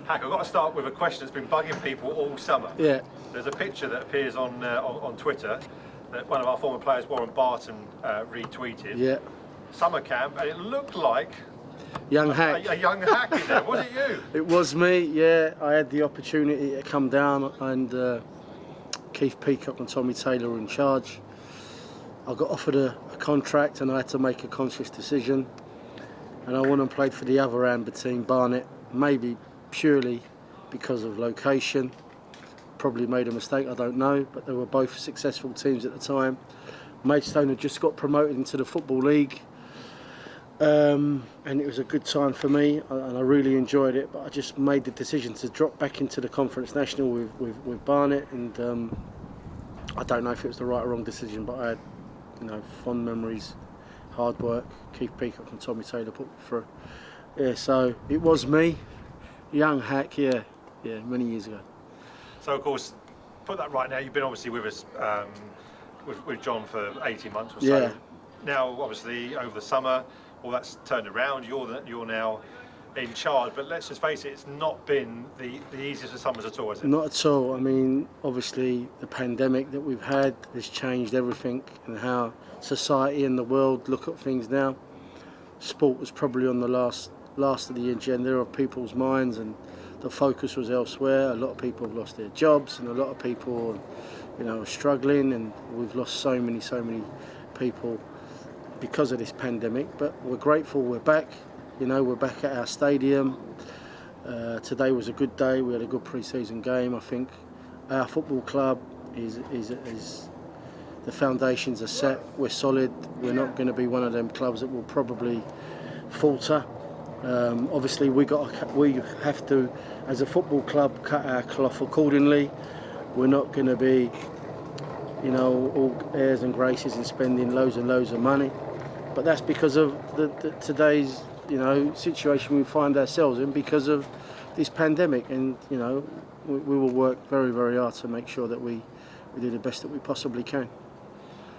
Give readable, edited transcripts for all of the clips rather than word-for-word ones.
Hack, I've got to start with a question that's been bugging people all summer. Yeah. There's a picture that appears on Twitter that one of our former players, Warren Barton, retweeted. Yeah. Summer camp, and it looked like Young Hack. a young Hack in there. Was it you? It was me, yeah. I had the opportunity to come down, and Keith Peacock and Tommy Taylor were in charge. I got offered a contract and I had to make a conscious decision. And I went and played for the other Amber team, Barnet, maybe purely because of location. Probably made a mistake, I don't know, but they were both successful teams at the time. Maidstone had just got promoted into the Football League, and it was a good time for me, and I really enjoyed it, but I just made the decision to drop back into the Conference National with Barnet, and I don't know if it was the right or wrong decision, but I had, fond memories, hard work. Keith Peacock and Tommy Taylor put me through. Yeah, so it was me, young Hack, yeah, many years ago. So of course, put that right now. You've been obviously with us, with John for 18 months or so. Yeah. Now, obviously, over the summer, all that's turned around. You're now in charge. But let's just face it, it's not been the easiest of summers at all, has it? Not at all. I mean, obviously, the pandemic that we've had has changed everything and how society and the world look at things now. Sport was probably on the last of the agenda of people's minds, and the focus was elsewhere. A lot of people have lost their jobs, and a lot of people, are struggling, and we've lost so many people because of this pandemic. But we're grateful we're back. We're back at our stadium. Today was a good day. We had a good pre-season game. I think our football club is the foundations are set. We're solid. We're not going to be one of them clubs that will probably falter. Obviously, we have to, as a football club, cut our cloth accordingly. We're not going to be, all airs and graces and spending loads and loads of money. But that's because of today's, situation we find ourselves in because of this pandemic. And, we will work very, very hard to make sure that we do the best that we possibly can.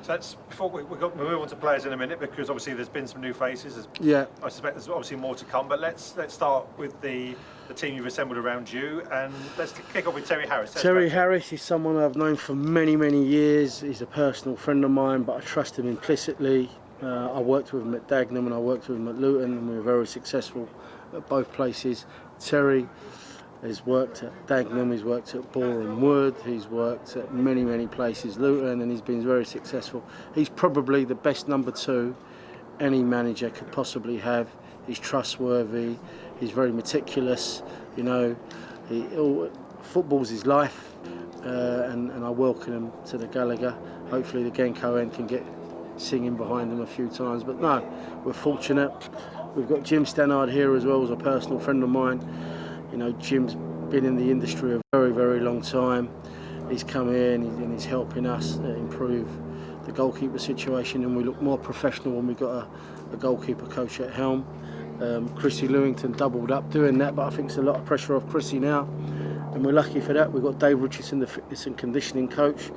So that's before we move on to players in a minute, because obviously there's been some new faces. Yeah. I suspect there's obviously more to come. But let's start with the team you've assembled around you, and let's kick off with Terry Harris. Terry Harris is someone I've known for many, many years. He's a personal friend of mine, but I trust him implicitly. I worked with him at Dagenham and I worked with him at Luton, and we were very successful at both places. Terry has worked at Dagenham, he's worked at Boreham Wood, he's worked at many places, Luton, and he's been very successful. He's probably the best number 2 any manager could possibly have. He's trustworthy, he's very meticulous, football's his life, and I welcome him to the Gallagher. Hopefully the Genco end can get singing behind him a few times, but no, we're fortunate. We've got Jim Stannard here as well, as a personal friend of mine. Jim's been in the industry a very, very long time. He's come in and he's helping us improve the goalkeeper situation, and we look more professional when we got a goalkeeper coach at helm. Chrissy Lewington doubled up doing that, but I think there's a lot of pressure off Chrissy now, and we're lucky for that. We've got Dave Richardson, the fitness and conditioning coach,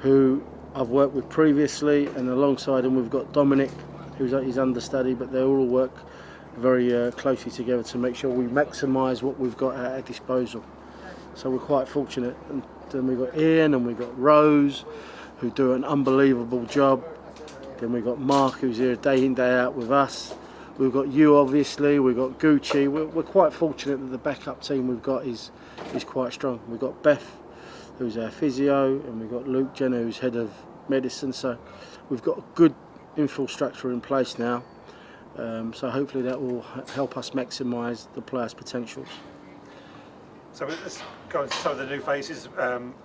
who I've worked with previously, and alongside him we've got Dominic, who's his understudy, but they all work very closely together to make sure we maximise what we've got at our disposal. So we're quite fortunate. And then we've got Ian and we've got Rose, who do an unbelievable job. Then we've got Mark, who's here day in, day out with us. We've got you, obviously. We've got Gucci. We're quite fortunate that the backup team we've got is quite strong. We've got Beth, who's our physio, and we've got Luke Jenner, who's head of medicine. So we've got a good infrastructure in place now. So hopefully that will help us maximise the players' potentials. So let's go into some of the new faces.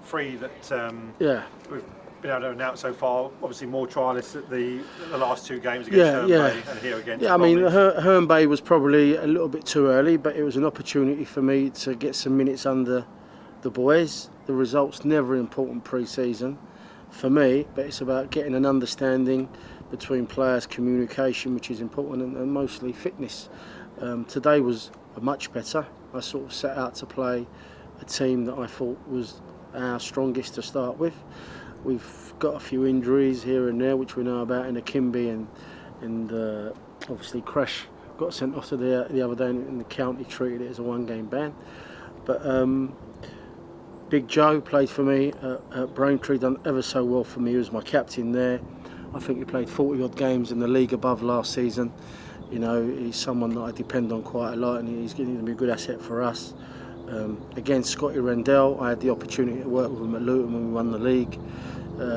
3 that we've been able to announce so far. Obviously more trialists at the last 2 games against Herne Bay and here against Bromley. I mean, Herne Bay was probably a little bit too early, but it was an opportunity for me to get some minutes under the boys. The result's never important pre-season for me, but it's about getting an understanding between players, communication, which is important, and mostly fitness. Today was much better. I sort of set out to play a team that I thought was our strongest to start with. We've got a few injuries here and there, which we know about, in Akimbi and obviously Crash got sent off to the other day, and the county treated it as a 1-game ban. But Big Joe played for me at Braintree, done ever so well for me. He was my captain there. I think he played 40 odd games in the league above last season. You know, he's someone that I depend on quite a lot, and he's going to be a good asset for us. Again, Scotty Rendell, I had the opportunity to work with him at Luton when we won the league.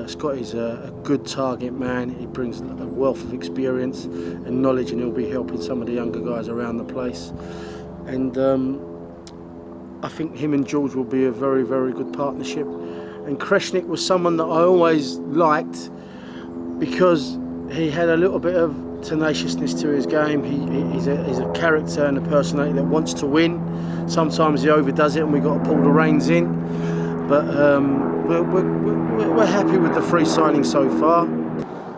Scotty's a good target man. He brings a wealth of experience and knowledge, and he'll be helping some of the younger guys around the place. And I think him and George will be a very, very good partnership. And Kreshnik was someone that I always liked because he had a little bit of tenaciousness to his game. He's a character and a personality that wants to win. Sometimes he overdoes it and we've got to pull the reins in. But we're happy with the free signing so far.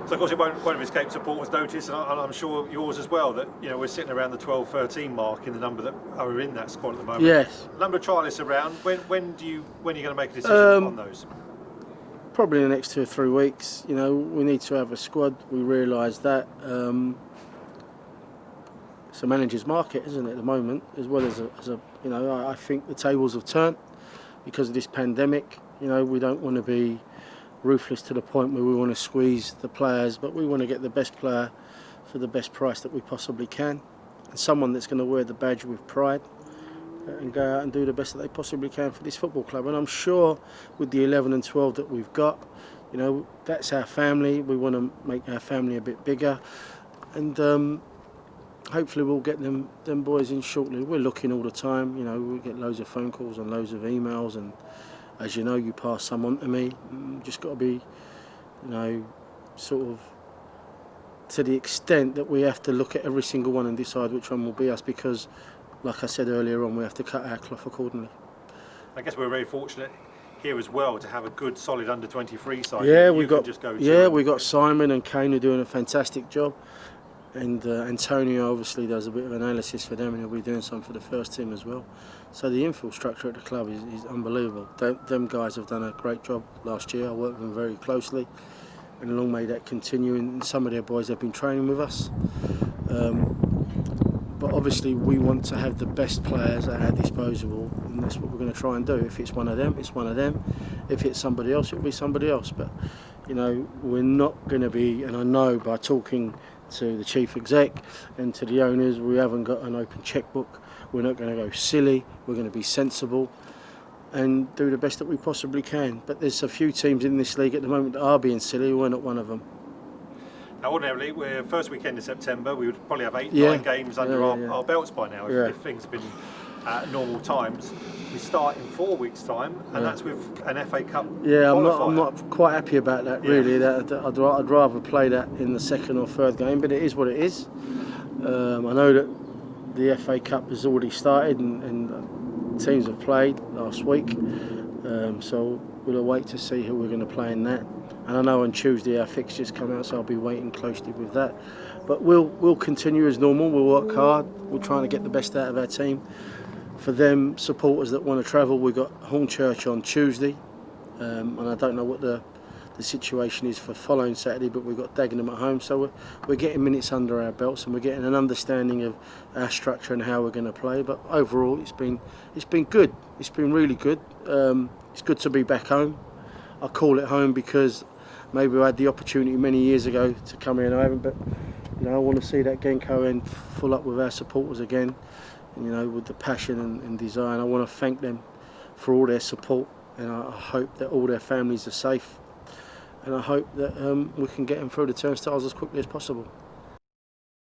So of course it won't have escaped supporters' notice, and I'm sure yours as well, that we're sitting around the 12-13 mark in the number that are in that squad at the moment. Yes. Number of trialists around. When are you going to make a decision on those? Probably in the next 2 or 3 weeks. We need to have a squad. We realise that. It's a manager's market, isn't it, at the moment, as well as I think the tables have turned because of this pandemic. We don't want to be ruthless to the point where we want to squeeze the players, but we want to get the best player for the best price that we possibly can, and someone that's going to wear the badge with pride and go out and do the best that they possibly can for this football club. And I'm sure with the 11 and 12 that we've got, that's our family. We want to make our family a bit bigger, and hopefully we'll get them boys in shortly. We're looking all the time. We get loads of phone calls and loads of emails, and as you know, you pass some on to me. Just got to be, sort of to the extent that we have to look at every single one and decide which one will be us, because, like I said earlier on, we have to cut our cloth accordingly. I guess we're very fortunate here as well to have a good, solid under-23 side. Yeah, we got Simon and Kane are doing a fantastic job. And Antonio obviously does a bit of analysis for them, and he'll be doing some for the first team as well. So the infield structure at the club is unbelievable. Them guys have done a great job last year. I worked with them very closely, and long may that continue. And some of their boys have been training with us. But obviously we want to have the best players at our disposal, and that's what we're going to try and do. If it's one of them, it's one of them. If it's somebody else, it'll be somebody else. But we're not going to be, and I know by talking to the chief exec and to the owners, we haven't got an open checkbook. We're not going to go silly. We're going to be sensible and do the best that we possibly can. But there's a few teams in this league at the moment that are being silly. We're not one of them. Now, ordinarily, we're first weekend in September. We would probably have 8-9 games under our belts by now if things have been normal times. We start in 4 weeks' time, and that's with an FA Cup qualifier. I'm not quite happy about that, really. I'd rather play that in the second or third game, but it is what it is. I know that the FA Cup has already started, and teams have played last week, so we'll await to see who we're going to play in that. And I know on Tuesday our fixtures come out, so I'll be waiting closely with that. But we'll continue as normal. We'll work hard. We're trying to get the best out of our team. For them supporters that want to travel, we've got Hornchurch on Tuesday, and I don't know what the situation is for following Saturday, but we've got Dagenham at home, so we're getting minutes under our belts, and we're getting an understanding of our structure and how we're going to play. But overall, it's been good. It's been really good. It's good to be back home. I call it home because maybe I had the opportunity many years ago to come here and I haven't, but I want to see that Genco end full up with our supporters again. With the passion and desire. And I want to thank them for all their support, and I hope that all their families are safe, and I hope that we can get them through the turnstiles as quickly as possible.